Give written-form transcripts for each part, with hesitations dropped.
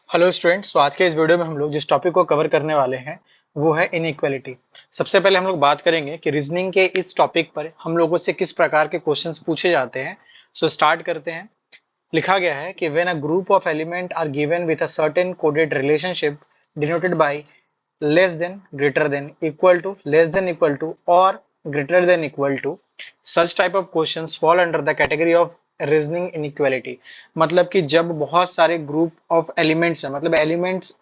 Hello students. तो आज के इस वीडियो में हम लोग जिस टॉपिक को कवर करने वाले हैं वो है इनइक्वालिटी। सबसे पहले हम लोग बात करेंगे कि रीजनिंग के इस टॉपिक पर हम लोगों से किस प्रकार के क्वेश्चंस पूछे जाते हैं। सो स्टार्ट करते हैं। लिखा गया है कि when a group of element are given with a certain coded relationship denoted by less than, greater than, equal to, less than equal to और greater than equal to, such type of questions fall under the category of reasoning inequality. मतलब कि जब बहुत सारे group of elements है, मतलब elements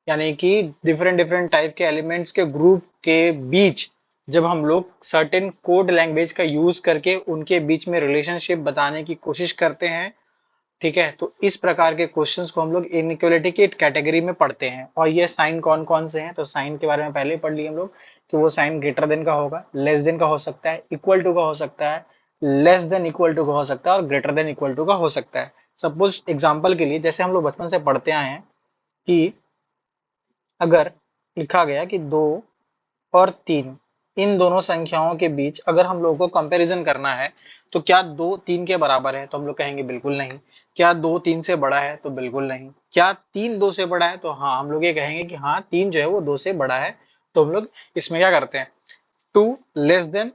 यानी कि डिफरेंट डिफरेंट टाइप के एलिमेंट्स के ग्रुप के बीच जब हम लोग सर्टेन कोड लैंग्वेज का यूज करके उनके बीच में रिलेशनशिप बताने की कोशिश करते हैं, ठीक है, तो इस प्रकार के क्वेश्चंस को हम लोग इनइक्वालिटी की कैटेगरी में पढ़ते हैं। और ये साइन कौन कौन से हैं, तो साइन के बारे में पहले ही पढ़ लिए हम लोग कि वो साइन ग्रेटर देन का होगा, लेस देन का हो सकता है, इक्वल टू का हो सकता है, लेस देन इक्वल टू का हो सकता है और ग्रेटर देन इक्वल टू का हो सकता है। सपोज एग्जाम्पल के लिए जैसे हम लोग बचपन से पढ़ते आए हैं कि अगर लिखा गया कि 2 और 3, इन दोनों संख्याओं के बीच अगर हम लोगों को कंपैरिजन करना है तो क्या 2 3 के बराबर है, तो हम लोग कहेंगे बिल्कुल नहीं। क्या 2 3 से बड़ा है, तो बिल्कुल नहीं। क्या 3 2 से बड़ा है, तो हाँ हम लोग ये कहेंगे कि हाँ 3 जो है वो 2 से बड़ा है। तो हम लोग इसमें क्या करते हैं, 2 लेस देन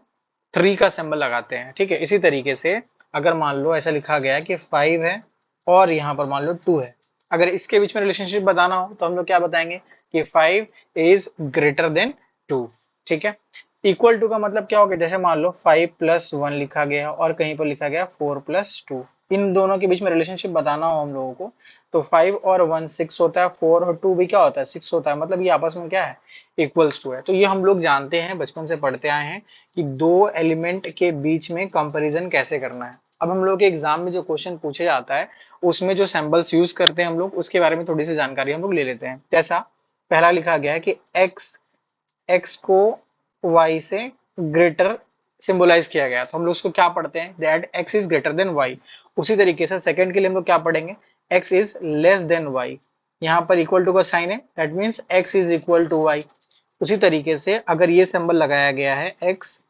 3 का सिंबल लगाते हैं। ठीक है, इसी तरीके से अगर मान लो ऐसा लिखा गया है कि 5 है और यहाँ पर मान लो 2 है, अगर इसके बीच में रिलेशनशिप बताना हो तो हम लोग क्या बताएंगे कि 5 इज ग्रेटर देन 2। ठीक है, इक्वल टू का मतलब क्या हो गया, जैसे मान लो 5 प्लस 1 लिखा गया और कहीं पर लिखा गया 4 प्लस 2, इन दोनों के बीच में रिलेशनशिप बताना हो हम लोगों को तो 5 और 1 6 होता है, 4 और 2 भी क्या होता है 6 होता है, मतलब ये आपस में क्या है इक्वल्स टू है। तो ये हम लोग जानते हैं, बचपन से पढ़ते आए हैं कि दो एलिमेंट के बीच में कंपैरिजन कैसे करना है। अब हम लोग के एग्जाम में जो क्वेश्चन पूछे जाता है उसमें जो सिंबल्स यूज करते हैं हम लोग उसके बारे में थोड़ी सी जानकारी हम लोग ले लेते हैं। जैसा पहला लिखा गया है कि एक्स को वाई से ग्रेटर सिंबलाइज किया गया, तो हम लोग उसको क्या पढ़ते हैं that x is greater than y. उसी तरीके से सेकंड के लिए हम लोग क्या पढ़ेंगे, x is less than y. यहाँ पर इक्वल टू का साइन है, that means x is equal to y. उसी तरीके से अगर ये सिंबल लगाया गया है x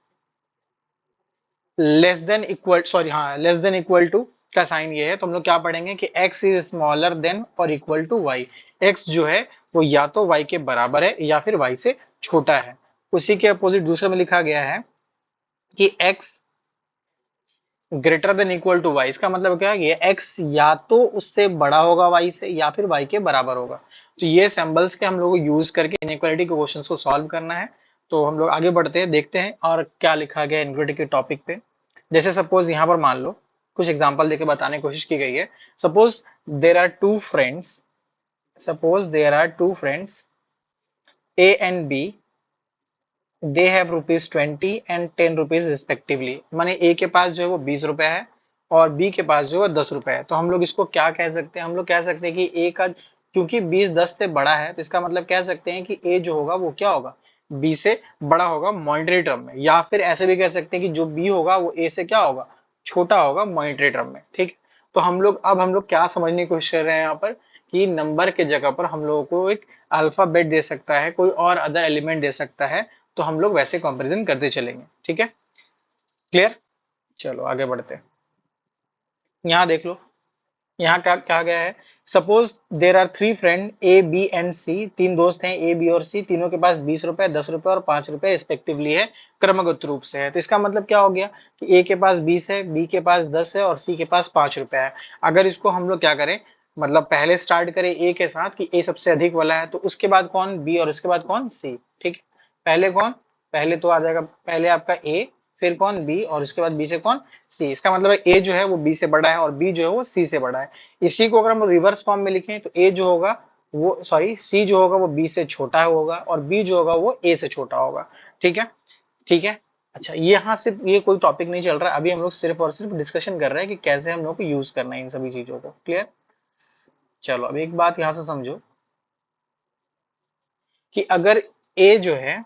less than equal, sorry हाँ लेस देन इक्वल टू का साइन ये है, तो हम लोग क्या पढ़ेंगे कि x इज स्मॉलर देन और इक्वल टू y। x जो है वो या तो y के बराबर है या फिर y से छोटा है। उसी के अपोजिट दूसरे में लिखा गया है कि x greater than equal to y. इसका मतलब क्या है, ये x या तो उससे बड़ा होगा y से या फिर y के बराबर होगा। तो ये सिंबल्स के हम लोग को यूज करके इनइक्वालिटी के क्वेश्चंस को सॉल्व करना है। तो हम लोग आगे बढ़ते हैं, देखते हैं और क्या लिखा गया इनइक्वालिटी के टॉपिक पे। जैसे सपोज यहाँ पर मान लो कुछ एग्जांपल देके बताने की कोशिश की गई है। Suppose there are two friends, suppose there are two friends A and B, they have rupees 20 and 10 rupees respectively. माने ए के पास जो है वो 20 रुपए है और बी के पास जो है 10 रुपए है। तो हम लोग इसको क्या कह सकते हैं, हम लोग कह सकते हैं कि ए का, क्योंकि 20 10 से बड़ा है तो इसका मतलब कह सकते हैं कि ए जो होगा वो क्या होगा बी से बड़ा होगा मॉनिटरी टर्म में, या फिर ऐसे भी कह सकते हैं कि जो बी होगा वो ए से क्या होगा छोटा होगा मॉनिटरी टर्म में। ठीक, तो हम लोग अब हम लोग क्या समझने की कोशिश कर रहे हैं यहाँ पर कि नंबर के जगह पर हम लोगों को एक अल्फाबेट दे सकता है, कोई और अदर एलिमेंट दे सकता है, तो हम लोग वैसे कंपैरिजन करते चलेंगे। ठीक है, क्लियर। चलो आगे बढ़ते हैं। यहाँ देख लो, यहाँ क्या कहा गया है, suppose there are three friend A B and C, तीन दोस्त हैं ए बी और सी, तीनों के पास 20 रुपए 10 रुपए और 5 रुपए रिस्पेक्टिवली है, क्रमगत रूप से है। तो इसका मतलब क्या हो गया कि ए के पास 20 है, बी के पास 10 है और सी के पास 5 रुपए है। अगर इसको हम लोग क्या करें, मतलब पहले स्टार्ट करें ए के साथ कि ए सबसे अधिक वाला है, तो उसके बाद कौन बी और उसके बाद कौन सी। ठीक, पहले कौन, पहले तो आ जाएगा पहले आपका ए, फिर कौन बी और उसके बाद बी से कौन सी। इसका मतलब है ए जो है वो बी से बड़ा है और बी जो है वो सी से बड़ा है। इसी को अगर हम रिवर्स फॉर्म में लिखें तो ए जो होगा वो, सॉरी सी जो होगा वो बी से छोटा होगा और बी जो होगा वो ए से छोटा होगा। ठीक है, ठीक है। अच्छा, यहाँ सिर्फ ये कोई टॉपिक नहीं चल रहा, अभी हम लोग सिर्फ और सिर्फ डिस्कशन कर रहे हैं कि कैसे हम लोग को यूज करना है इन सभी चीजों को। क्लियर। चलो अब एक बात यहाँ से समझो कि अगर ए जो है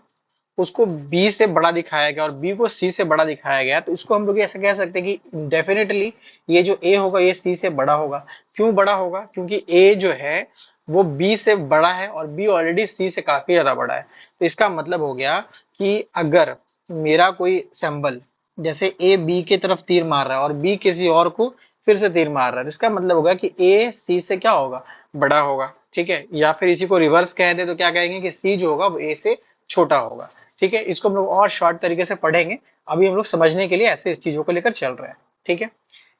उसको बी से बड़ा दिखाया गया और बी को सी से बड़ा दिखाया गया, तो इसको हम लोग ऐसे कह सकते हैं कि डेफिनेटली ये जो ए होगा ये सी से बड़ा होगा। क्यों बड़ा होगा, क्योंकि ए जो है वो बी से बड़ा है और बी ऑलरेडी सी से काफी ज्यादा बड़ा है। तो इसका मतलब हो गया कि अगर मेरा कोई सिंबल, जैसे ए बी की तरफ तीर मार रहा है और बी किसी और को फिर से तीर मार रहा है, तो इसका मतलब होगा कि ए सी से क्या होगा बड़ा होगा। ठीक है, या फिर इसी को रिवर्स कह दे तो क्या कहेंगे कि सी जो होगा वो ए से छोटा होगा। ठीक है, इसको हम लोग और शॉर्ट तरीके से पढ़ेंगे, अभी हम लोग समझने के लिए ऐसे इस चीजों को लेकर चल रहे हैं। ठीक है,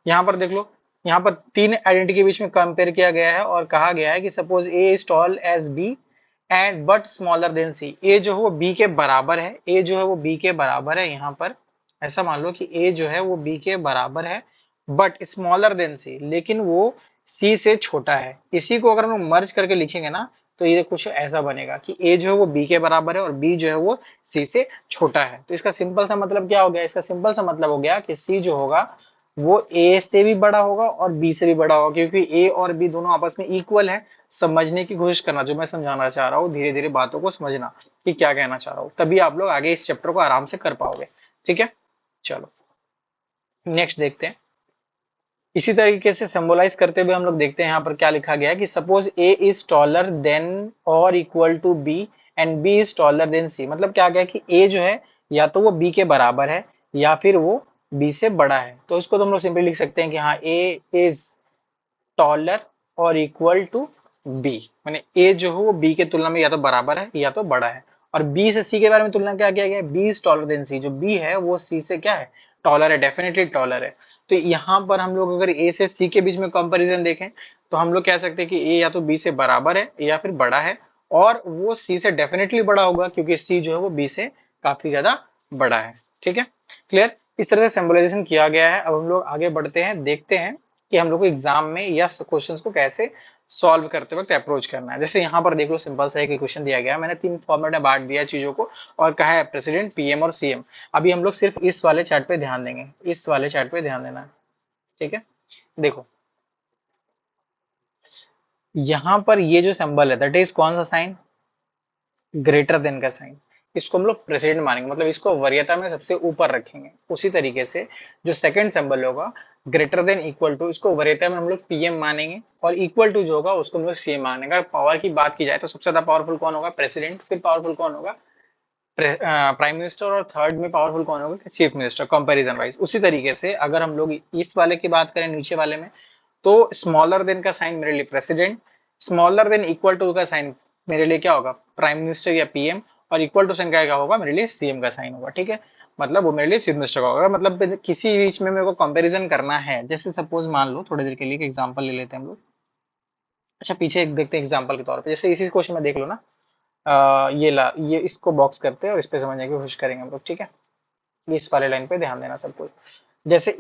यहाँ पर देख लो, यहाँ पर तीन आइडेंटिटी के बीच में कंपेयर किया गया है और कहा गया है कि suppose A is tall as B and but smaller than C. A जो है वो बी के बराबर है, ए जो है वो बी के बराबर है। यहाँ पर ऐसा मान लो कि ए जो है वो बी के बराबर है बट स्मॉलर देन सी, लेकिन वो सी से छोटा है। इसी को अगर हम लोग मर्ज करके लिखेंगे ना तो ये कुछ ऐसा बनेगा कि ए जो है वो बी के बराबर है और बी जो है वो सी से छोटा है। तो इसका सिंपल सा मतलब क्या हो गया, इसका सिंपल सा मतलब हो गया कि सी जो होगा वो ए से भी बड़ा होगा और बी से भी बड़ा होगा, क्योंकि ए और बी दोनों आपस में इक्वल है। समझने की कोशिश करना, जो मैं समझाना चाह रहा हूँ धीरे धीरे बातों को समझना कि क्या कहना चाह रहा हूँ, तभी आप लोग आगे इस चैप्टर को आराम से कर पाओगे। ठीक है, चलो नेक्स्ट देखते हैं। इसी तरीके से सिंबलाइज करते हुए हम लोग देखते हैं यहाँ पर क्या लिखा गया है कि suppose A is taller than और equal to B and B is taller than C. मतलब क्या गया कि ए जो है या तो वो बी के बराबर है या फिर वो बी से बड़ा है। तो इसको तो हम लोग सिंपली लिख सकते हैं कि हाँ ए इज टॉलर और इक्वल टू बी, माने ए जो है वो बी के तुलना में या तो बराबर है या तो बड़ा है। और बी से सी के बारे में तुलना क्या किया गया है, बी इज टॉलर देन सी। जो बी है वो सी से क्या है, टॉलर है, डेफिनेटली टॉलर है। तो यहाँ पर हम लोग अगर ए से सी के बीच में कंपैरिजन देखें तो हम लोग कह सकते हैं कि ए या तो बी से बराबर है या फिर बड़ा है, और वो सी से डेफिनेटली बड़ा होगा क्योंकि सी जो है वो बी से काफी ज्यादा बड़ा है। ठीक है, क्लियर। इस तरह से सिंबलाइजेशन किया गया है। अब हम लोग आगे बढ़ते हैं, देखते हैं कि हम लोग को एग्जाम में या क्वेश्चंस को कैसे सॉल्व करते वक्त अप्रोच करना है। जैसे यहाँ पर देख लो, सिंपल सा एक क्वेश्चन दिया गया है, मैंने तीन फॉर्मेट में बांट दिया चीजों को और कहा है प्रेसिडेंट, पीएम और सीएम। अभी हम लोग सिर्फ इस वाले चार्ट पे ध्यान देंगे, इस वाले चार्ट पे ध्यान देना है। ठीक है, देखो यहाँ पर ये जो सिंबल है दैट इज कौन सा साइन, ग्रेटर देन का साइन। इसको हम लोग प्रेसिडेंट मानेंगे, मतलब इसको वरीयता में सबसे ऊपर रखेंगे। उसी तरीके से जो सेकंड सिंबल होगा ग्रेटर देन इक्वल टू, इसको वरीयता में हम लोग पीएम मानेंगे, और इक्वल टू जो होगा उसको हम लोग सीएम मानेंगे। अगर पावर की बात की जाए तो सबसे ज्यादा पावरफुल कौन होगा, प्रेसिडेंट, फिर पावरफुल कौन होगा प्राइम मिनिस्टर, और थर्ड में पावरफुल कौन होगा, चीफ मिनिस्टर, कंपैरिजन वाइज। उसी तरीके से अगर हम लोग इस वाले की बात करें, नीचे वाले में, तो स्मॉलर देन का साइन मेरे लिए president, smaller than equal to का साइन मेरे लिए क्या होगा, प्राइम मिनिस्टर या पीएम, और इक्वल टू साइन क्या होगा मेरे लिए सीएम का साइन होगा। ठीक है, मतलब वो मेरे लिए चीफ मिनिस्टर का होगा। मतलब किसी बीच में मेरे को कंपैरिजन करना है, जैसे सपोज मान लो थोड़ी देर के लिए एक एग्जांपल ले लेते हैं हम लोग। अच्छा पीछे एक देखते हैं एग्जांपल के तौर पे, जैसे इसी क्वेश्चन में देख लो ना, ये इसको बॉक्स करते हैं और इस पे समझने की कोशिश करेंगे हम लोग। ठीक है, इस वाले लाइन पे ध्यान देना सब कुछ। जैसे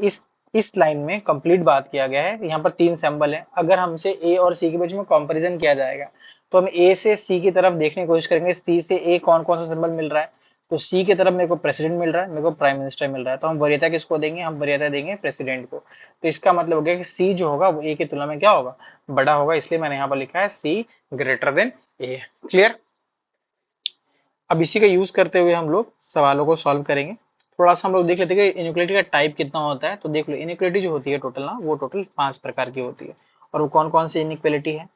इस लाइन में कंप्लीट बात किया गया है, यहाँ पर तीन सिंबल है। अगर हमसे ए और सी के बीच में कंपैरिजन किया जाएगा तो हम ए से सी की तरफ देखने की कोशिश करेंगे, सी से ए कौन कौन सा सिंबल मिल रहा है। तो सी की तरफ मेरे को प्रेसिडेंट मिल रहा है, मेरे को प्राइम मिनिस्टर मिल रहा है, तो हम वरीयता किसको देंगे, हम वरीयता देंगे प्रेसिडेंट को। तो इसका मतलब हो गया कि सी जो होगा वो ए की तुलना में क्या होगा, बड़ा होगा, इसलिए मैंने यहाँ पर लिखा है सी ग्रेटर देन ए। क्लियर। अब इसी का यूज करते हुए हम लोग सवालों को सॉल्व करेंगे। थोड़ा सा हम लोग देख लेते हैं कि इनइक्वालिटी का टाइप कितना होता है। तो देख लो, इनइक्वालिटी जो होती है टोटल ना, वो टोटल 5 प्रकार की होती है। और वो कौन कौन सी इनइक्वालिटी है,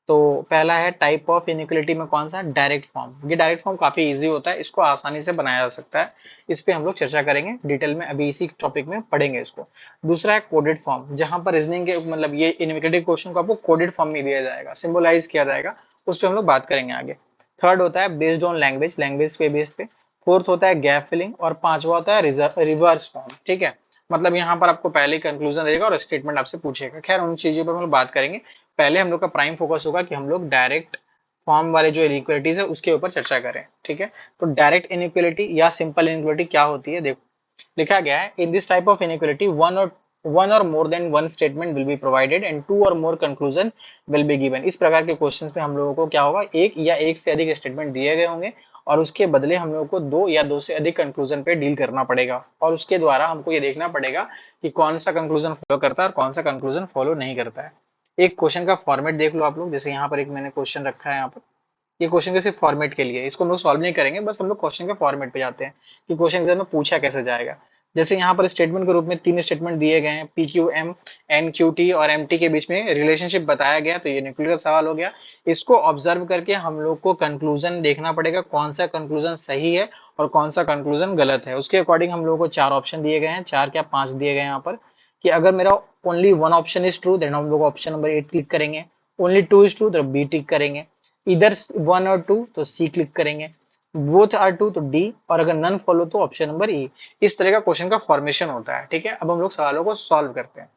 तो पहला है टाइप ऑफ इनइक्वालिटी में कौन सा, डायरेक्ट फॉर्म। ये डायरेक्ट फॉर्म काफी इजी होता है, इसको आसानी से बनाया जा सकता है। इस पे हम लोग चर्चा करेंगे डिटेल में, अभी इसी टॉपिक में पढ़ेंगे इसको। दूसरा है कोडेड फॉर्म, जहां पर रीजनिंग के मतलब ये इनइक्वालिटी क्वेश्चन को आपको कोडेड फॉर्म में दिया जाएगा, सिंबलाइज किया जाएगा, उस पर हम लोग बात करेंगे आगे। थर्ड होता है बेस्ड ऑन लैंग्वेज, लैंग्वेज के बेस पे। फोर्थ होता है गैप फिलिंग, और पांचवा होता है रिवर्स फॉर्म। ठीक है, मतलब यहाँ पर आपको पहले कंक्लूजन रहेगा और स्टेटमेंट आपसे पूछेगा। खैर उन चीजों पर हम लोग बात करेंगे, पहले हम लोग का प्राइम फोकस होगा कि हम लोग डायरेक्ट फॉर्म वाले जो इनइक्वालिटीज है उसके ऊपर चर्चा करें। ठीक है, तो डायरेक्ट इनइक्वालिटी या सिंपल इनइक्वालिटी क्या होती है, देखो लिखा गया है, in this type of inequality one or more than one statement will be provided and two or more conclusion will be given। इस प्रकार के क्वेश्चंस में हम लोगों को क्या होगा, एक या एक से अधिक स्टेटमेंट दिए गए होंगे और उसके बदले हम लोगों को दो या दो से अधिक कंक्लूजन पे डील करना पड़ेगा, और उसके द्वारा हमको ये देखना पड़ेगा कि कौन सा कंक्लूजन फॉलो करता है और कौन सा कंक्लूजन फॉलो नहीं करता है। एक क्वेश्चन का फॉर्मेट देख लो आप लोग, जैसे यहाँ पर एक मैंने क्वेश्चन रखा है यहाँ पर, ये क्वेश्चन के सिर्फ फॉर्मेट के लिए, इसको हम लोग सॉल्व नहीं करेंगे, बस हम लोग क्वेश्चन के फॉर्मेट पे जाते हैं कि क्वेश्चन एग्जाम में पूछा कैसे जाएगा। जैसे यहाँ पर स्टेटमेंट के रूप में तीन स्टेटमेंट दिए गए हैं, P Q M, N Q T और एम टी के बीच में रिलेशनशिप बताया गया, तो ये न्यूक्लियर का सवाल हो गया। इसको ऑब्जर्व करके हम लोग को कंक्लूजन देखना पड़ेगा, कौन सा कंक्लूजन सही है और कौन सा कंक्लूजन गलत है। उसके अकॉर्डिंग हम लोगों को चार ऑप्शन दिए गए हैं, चार क्या पांच दिए गए हैं यहाँ पर, कि अगर मेरा only one option is true then हम लोग ऑप्शन नंबर 8 क्लिक करेंगे, ओनली 2:2 तो बी टिक करेंगे, इधर 1 और 2 तो सी क्लिक करेंगे, बोथ आर 2 तो डी, और अगर नन फॉलो तो ऑप्शन नंबर ई। इस तरह का क्वेश्चन का फॉर्मेशन होता है। ठीक है, अब हम लोग सवालों को सॉल्व करते हैं।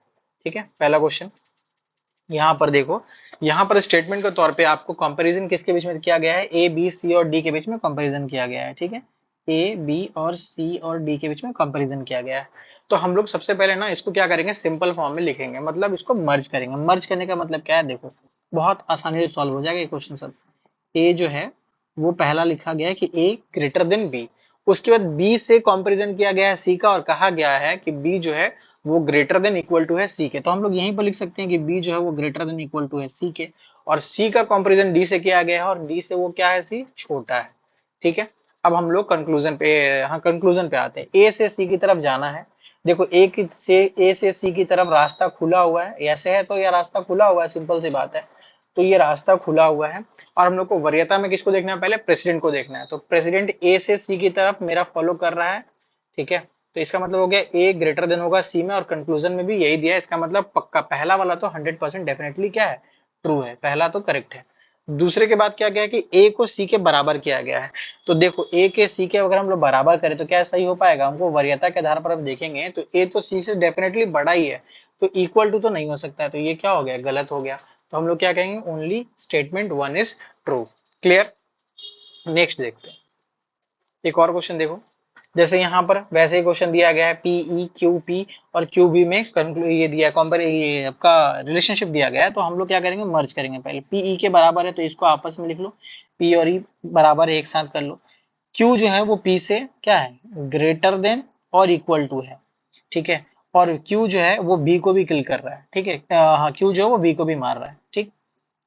ठीक है, पहला क्वेश्चन यहाँ पर देखो, यहाँ पर स्टेटमेंट के तौर पे आपको कंपैरिजन किसके बीच में किया गया है, ए बी सी और डी के बीच में कंपैरिजन किया गया है। ठीक है, ए बी और सी और डी के बीच में कंपैरिजन किया गया है। तो हम लोग सबसे पहले ना इसको क्या करेंगे, सिंपल फॉर्म में लिखेंगे, मतलब इसको मर्ज करेंगे। मर्ज करने का मतलब क्या है, देखो बहुत आसानी से सॉल्व हो जाएगा ये क्वेश्चन सब। ए जो है वो पहला लिखा गया है कि ए ग्रेटर देन बी, उसके बाद बी से कंपैरिजन किया गया है सी का, और कहा गया है कि बी जो है वो ग्रेटर देन इक्वल टू है सी के। तो हम लोग यहीं पर लिख सकते हैं कि बी जो है वो ग्रेटर देन इक्वल टू है सी के, और सी का कंपैरिजन डी से किया गया है, और डी से वो क्या है, सी छोटा है। ठीक है, अब हम लोग कंक्लूजन पे, हाँ कंक्लूजन पे आते हैं। ए से सी की तरफ जाना है। देखो ए से सी की तरफ रास्ता खुला हुआ है, ऐसे है तो यह रास्ता खुला हुआ है, सिंपल सी बात है। तो ये रास्ता खुला हुआ है, और हम लोग को वरीयता में किसको देखना है, पहले प्रेसिडेंट को देखना है। तो प्रेसिडेंट ए से सी की तरफ मेरा फॉलो कर रहा है। ठीक है, तो इसका मतलब हो गया ए ग्रेटर देन होगा सी में, और कंक्लूजन में भी यही दिया है। इसका मतलब पक्का पहला वाला तो 100% डेफिनेटली क्या है, ट्रू है, पहला तो करेक्ट है। दूसरे के बाद क्या गया कि ए को सी के बराबर किया गया है। तो देखो ए के सी के अगर हम लोग बराबर करें तो क्या सही हो पाएगा, हमको वरीयता के आधार पर हम देखेंगे तो ए तो सी से डेफिनेटली बड़ा ही है, तो इक्वल टू तो नहीं हो सकता है, तो ये क्या हो गया, गलत हो गया। तो हम लोग क्या कहेंगे, only statement 1 is true. Clear, next देखते हैं। एक और क्वेश्चन देखो, जैसे यहाँ पर वैसे ही क्वेश्चन दिया गया है, पीई क्यू पी और क्यू बी में ये दिया है, कंपेयर ये आपका रिलेशनशिप दिया गया है। तो हम लोग क्या करेंगे, मर्ज करेंगे। पहले पीई के बराबर है तो इसको आपस में लिख लो, पी और ई बराबर है, एक साथ कर लो। क्यू जो है वो पी से क्या है, ग्रेटर देन और इक्वल टू है। ठीक है, और क्यू जो है वो बी को भी किल कर रहा है। ठीक है, हाँ क्यू जो है वो बी को भी मार रहा है। ठीक,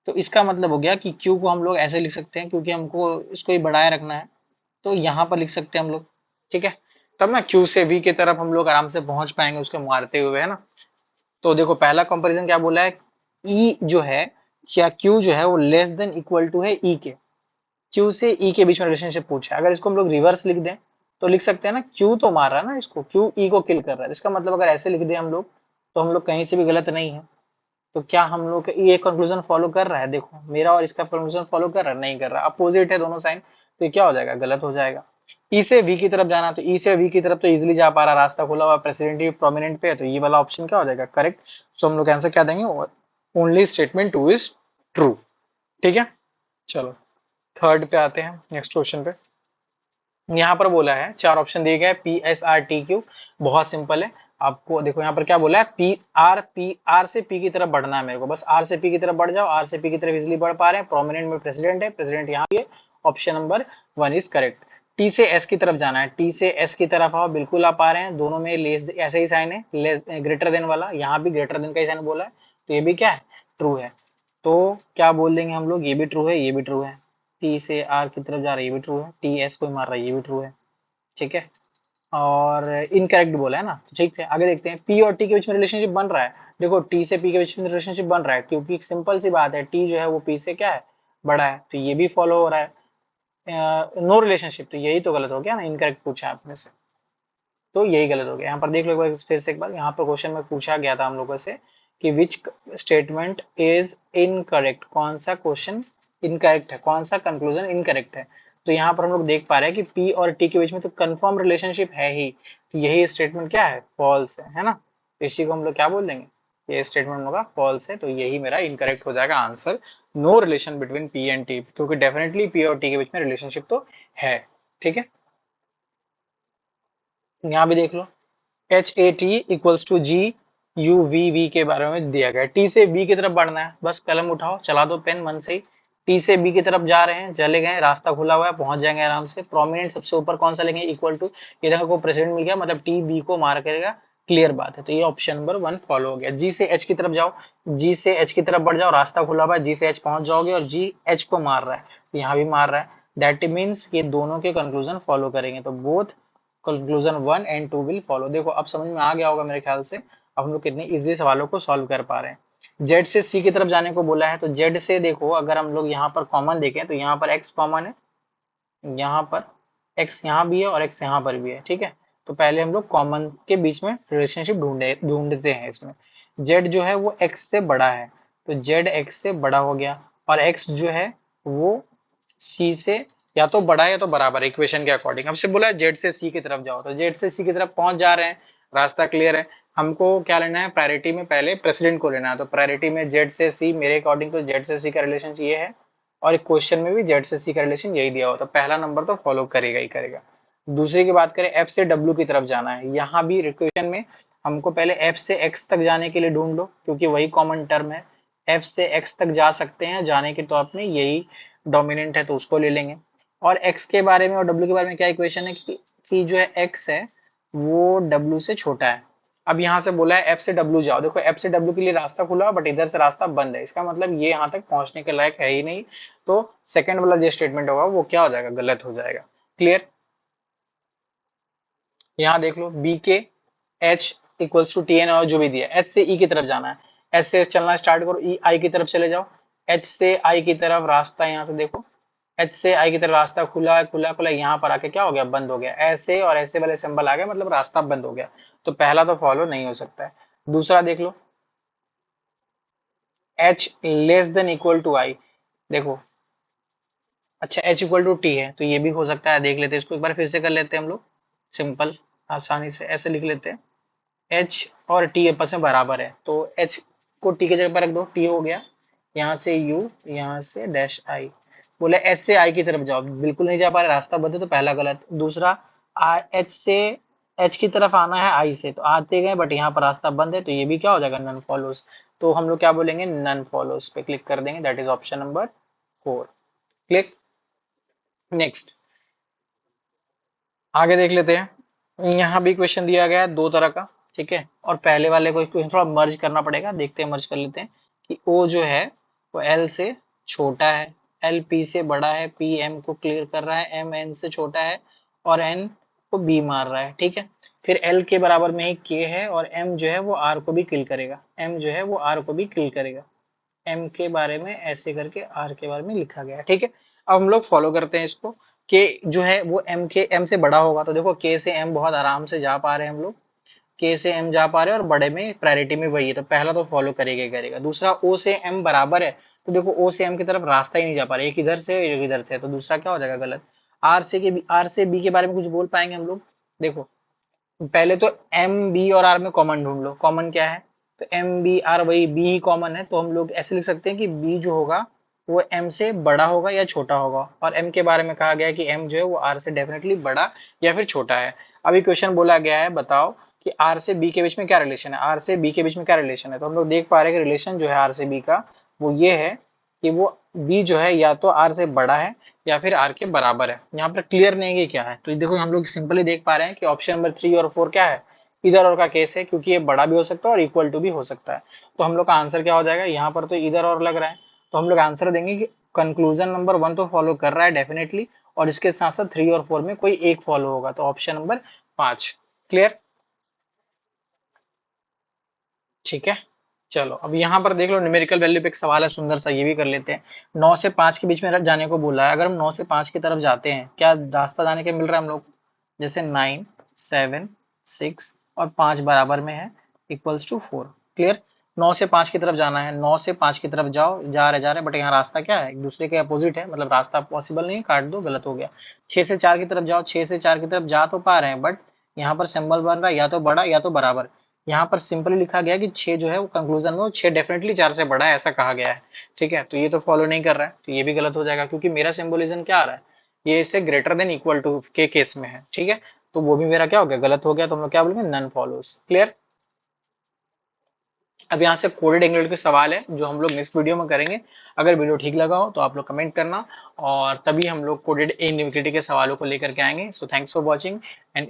तो इसका मतलब हो गया कि क्यू को हम लोग ऐसे लिख सकते हैं, क्योंकि हमको इसको ही बढ़ाए रखना है, तो यहाँ पर लिख सकते हैं हम लोग। ठीक है, तब ना क्यू से वी की तरफ हम लोग आराम से पहुंच पाएंगे उसको मारते हुए, है ना। तो देखो पहला कंपैरिजन क्या बोला है, ई जो है, क्या क्यू जो है वो लेस देन इक्वल टू है ई के। क्यू से ई के बीच में रिलेशनशिप पूछा है, अगर इसको हम लोग रिवर्स लिख दें तो लिख सकते हैं ना, क्यू तो मार रहा है ना इसको, क्यू ई को किल कर रहा है। इसका मतलब अगर ऐसे लिख दें हम लोग तो हम लोग कहीं से भी गलत नहीं है। तो क्या हम लोग ये कंक्लूजन फॉलो कर रहा है, देखो मेरा और इसका कंक्लूजन फॉलो कर रहा है, नहीं कर रहा, अपोजिट है दोनों साइन, तो ये क्या हो जाएगा, गलत हो जाएगा। ई से वी की तरफ जाना, तो ई से वी की तरफ तो इजीली जा पा रहा, रास्ता खुला हुआ, प्रेसिडेंट भी प्रोमिनेंट पे है, तो ये वाला ऑप्शन क्या हो जाएगा, करेक्ट। सो हम लोग आंसर क्या देंगे, ओनली स्टेटमेंट 2 इज ट्रू। ठीक है, चलो थर्ड पे आते हैं, नेक्स्ट क्वेश्चन पे। यहाँ पर बोला है, चार ऑप्शन दिए गए, P S R T Q, बहुत सिंपल है। आपको देखो यहाँ पर क्या बोला है, पी आर से पी की तरफ बढ़ना है मेरे को, बस आर से पी की तरफ बढ़ जाओ, आर से पी की तरफ इजिली बढ़ पा रहे हैं, प्रोमिनेंट में प्रेसिडेंट है, प्रेसिडेंट यहाँ पे, option number 1 is correct. T से एस की तरफ जाना है, टी से एस की तरफ आओ, बिल्कुल आप आ रहे हैं, दोनों में लेस ऐसे ही साइन है, लेस ग्रेटर देन वाला, यहाँ भी ग्रेटर देन का ही साइन बोला है, तो ये भी क्या है, ट्रू है। तो क्या बोल देंगे हम लोग, ये भी ट्रू है, ये भी ट्रू है। टी से आर की तरफ जा रहा है, ये भी ट्रू है, टी एस को मार रहा है, ये भी ट्रू है। ठीक है, और इनकरेक्ट बोला है ना, तो ठीक है आगे देखते हैं। पी और टी के बीच में रिलेशनशिप बन रहा है, देखो टी से पी के बीच में रिलेशनशिप बन रहा है, क्योंकि सिंपल सी बात है, टी जो है वो पी से क्या है, बड़ा है, तो ये भी फॉलो हो रहा है। नो रिलेशनशिप, तो यही तो गलत हो गया ना, इनकरेक्ट पूछा आपने से, तो यही गलत हो गया। यहाँ पर देख लो एक बार फिर से एक बार, यहाँ पर क्वेश्चन में पूछा गया था हम लोगों से कि विच स्टेटमेंट इज इनकरेक्ट, कौन सा क्वेश्चन इनकरेक्ट है, कौन सा कंक्लूजन इनकरेक्ट है। तो यहाँ पर हम लोग देख पा रहे हैं कि पी और टी के बीच में तो कंफर्म रिलेशनशिप है ही, तो यही स्टेटमेंट क्या है, फॉल्स है ना। तो इसी को हम लोग क्या बोल देंगे, ये स्टेटमेंट होगा फॉल्स है, तो यही मेरा इनकरेक्ट हो जाएगा answer, no relation between P and T, क्योंकि डेफिनेटली पी और टी के बीच में रिलेशनशिप तो है। ठीक है, यहाँ भी देख लो, H A T equals to G U V V के बारे में दिया गया है, टी से बी की तरफ बढ़ना है, बस कलम उठाओ चला दो पेन मन से ही, टी से बी की तरफ जा रहे हैं, चले गए, रास्ता खुला हुआ है, पहुंच जाएंगे आराम से। प्रोमिनेंट सबसे ऊपर कौन सा लेंगे, इक्वल टू, इधर को प्रेसिडेंट मिल गया, मतलब टी बी को मार करेगा, क्लियर बात है, तो ये ऑप्शन नंबर 1 फॉलो हो गया। जी से एच की तरफ जाओ, जी से एच की तरफ बढ़ जाओ, रास्ता खुला हुआ है, जी से एच पहुंच जाओगे, और जी एच को मार रहा है, तो यहाँ भी मार रहा है, दैट मीन्स ये दोनों के कंक्लूजन फॉलो करेंगे, तो both conclusion 1 and 2 will follow. देखो अब समझ में आ गया होगा मेरे ख्याल से, अब हम लोग कितनी इजीली सवालों को सॉल्व कर पा रहे हैं। जेड से सी की तरफ जाने को बोला है, तो जेड से देखो अगर हम लोग यहाँ पर कॉमन देखें तो यहाँ पर एक्स कॉमन है, यहाँ पर एक्स यहाँ भी है और एक्स यहाँ पर भी है। ठीक है, तो पहले हम लोग कॉमन के बीच में रिलेशनशिप ढूंढते हैं इसमें। जेड जो है वो एक्स से बड़ा है, तो जेड एक्स से बड़ा हो गया और एक्स जो है वो सी से या तो बड़ा है या तो बराबर, इक्वेशन के अकॉर्डिंग। हमसे बोला है जेड से सी की तरफ जाओ, तो जेड से सी की तरफ पहुंच जा रहे हैं, रास्ता क्लियर है। हमको क्या लेना है, प्रायोरिटी में पहले प्रेसिडेंट को लेना है, तो प्रायोरिटी में जेड से सी, मेरे अकॉर्डिंग तो जेड से सी का रिलेशन ये है और एक क्वेश्चन में भी जेड से सी का रिलेशन यही दिया हो, तो पहला नंबर तो फॉलो करेगा ही करेगा। दूसरी की बात करें, एफ से डब्ल्यू की तरफ जाना है, यहाँ भी क्वेश्चन में हमको पहले एफ से एक्स तक जाने के लिए ढूंढ लो, क्योंकि वही कॉमन टर्म है, एफ से एक्स तक जा सकते हैं, जाने के तौर पे यही डोमिनेंट है तो उसको ले लेंगे। और x के बारे में और w के बारे में क्या इक्वेशन है कि जो है x है वो w से छोटा है। अब यहाँ से बोला है f से w जाओ, देखो f से w के लिए रास्ता खुला बट इधर से रास्ता बंद है, इसका मतलब ये यहाँ तक पहुंचने के लायक है ही नहीं, तो सेकंड वाला जो स्टेटमेंट होगा वो क्या हो जाएगा, गलत हो जाएगा। क्लियर। यहाँ देख लो b के h equals to T N और जो भी दिया, h से e की तरफ जाना है, h से चलना स्टार्ट करो, e i की तरफ चले जाओ, h से i की तरफ रास्ता यहाँ से देखो, एच से आई की तरफ रास्ता खुला खुला खुला, यहाँ पर आके क्या हो गया, बंद हो गया, ऐसे और ऐसे वाले सिंबल आ गए, मतलब रास्ता बंद हो गया, तो पहला तो फॉलो नहीं हो सकता है। दूसरा देख लो, h less than equal to I, देखो अच्छा h इक्वल टू टी है तो ये भी हो सकता है, देख लेते हैं इसको एक बार फिर से कर लेते हैं हम लोग, सिंपल आसानी से ऐसे लिख लेते हैं, h और t आपस में बराबर है, तो h को t की जगह पर रख दो, t हो गया, यहाँ से u, यहाँ से डैश i, बोले h से i की तरफ जाओ, बिल्कुल नहीं जा पा रहे, रास्ता बंद है तो पहला गलत। दूसरा h से h की तरफ आना है i से, तो आते गए बट यहाँ पर रास्ता बंद है, तो ये भी क्या हो जाएगा, नन फॉलोस, तो हम लोग क्या बोलेंगे, नन फॉलोस पे क्लिक कर देंगे, that is option number 4। Click. Next आगे देख लेते हैं, यहाँ भी क्वेश्चन दिया गया है दो तरह का, ठीक है, और पहले वाले को क्वेश्चन थोड़ा मर्ज करना पड़ेगा, देखते हैं मर्ज कर लेते हैं कि O जो है वो L से छोटा है, L P से बड़ा है, P M को क्लियर कर रहा है, M N से छोटा है और N को B मार रहा है, ठीक है। फिर L के बराबर में ही K है और M जो है वो R को भी किल करेगा, M जो है वो R को भी किल करेगा, M के बारे में ऐसे करके R के बारे में लिखा गया है, ठीक है। अब हम लोग फॉलो करते हैं इसको, के जो है वो M से बड़ा होगा, तो देखो K से M बहुत आराम से जा पा रहे हैं हम लोग, K से M जा पा रहे हैं और बड़े में प्रायोरिटी में वही है, तो पहला तो फॉलो करेगा ही करेगा। दूसरा O से M बराबर है, तो देखो O से M की तरफ रास्ता ही नहीं जा पा रहा, एक इधर से एक इधर से, तो दूसरा क्या हो जाएगा, गलत। R से B के बारे में कुछ बोल पाएंगे हम लोग, देखो पहले तो एम बी और आर में कॉमन ढूंढ लो, कॉमन क्या है, तो एम बी आर वही बी ही कॉमन है, तो हम लोग ऐसे लिख सकते हैं कि बी जो होगा वो एम से बड़ा होगा या छोटा होगा, और एम के बारे में कहा गया है कि एम जो है वो आर से डेफिनेटली बड़ा या फिर छोटा है। अभी क्वेश्चन बोला गया है बताओ कि आर से बी के बीच में क्या रिलेशन है, आर से बी के बीच में क्या रिलेशन है, तो हम लोग देख पा रहे हैं कि रिलेशन जो है आर से बी का वो ये है कि वो बी जो है या तो आर से बड़ा है या फिर आर के बराबर है, यहाँ पर क्लियर नहीं है कि क्या है, तो देखो हम लोग सिंपली देख पा रहे हैं कि ऑप्शन नंबर 3 और 4 क्या है, इधर और का केस है, क्योंकि ये बड़ा भी हो सकता है और इक्वल टू भी हो सकता है, तो हम लोग का आंसर क्या हो जाएगा, यहाँ पर तो इधर और लग रहा है, तो हम लोग आंसर देंगे कि कंक्लूजन नंबर 1 तो फॉलो कर रहा है डेफिनेटली, और इसके साथ साथ 3 और 4 में कोई एक फॉलो होगा, तो ऑप्शन नंबर 5। क्लियर। ठीक है, चलो अब यहाँ पर देख लो, न्यूमेरिकल वैल्यू पे एक सवाल है सुंदर सा, ये भी कर लेते हैं। 9 से 5 के बीच में जाने को बोला है, अगर हम 9 से 5 की तरफ जाते हैं, क्या रास्ता जाने के मिल रहा है हम लोग, जैसे 9 7 6 और 5 बराबर में है, इक्वल्स टू 4। क्लियर। 9 से 5 की तरफ जाना है, 9 से 5 की तरफ जाओ, जा रहे बट यहाँ रास्ता क्या है, एक दूसरे के अपोजिट है, मतलब रास्ता पॉसिबल नहीं है, काट दो, गलत हो गया। 6 से 4 की तरफ जाओ, 6 से 4 की तरफ जा तो पा रहे हैं बट यहाँ पर सिंबल बन रहा है या तो बड़ा या तो बराबर, यहाँ पर सिंपली लिखा गया कि 6 जो है वो कंक्लूजन में वो 6 डेफिनेटली 4 से बड़ा है, ऐसा कहा गया है, ठीक है, तो ये तो फॉलो नहीं कर रहा है, तो ये भी गलत हो जाएगा, क्योंकि मेरा सिंबोलिज्म क्या आ रहा है, ये इससे ग्रेटर देन इक्वल टू के केस में है, ठीक है, तो वो भी मेरा क्या हो गया, गलत हो गया, तो हम लोग क्या बोलेंगे, नन फॉलोस। क्लियर। अब यहाँ से कोडेड एंगल के सवाल है जो हम लोग नेक्स्ट वीडियो में करेंगे, अगर वीडियो ठीक लगा हो तो आप लोग कमेंट करना, और तभी हम लोग कोडेड इनइक्वालिटी के सवालों को लेकर के आएंगे। So thanks for watching and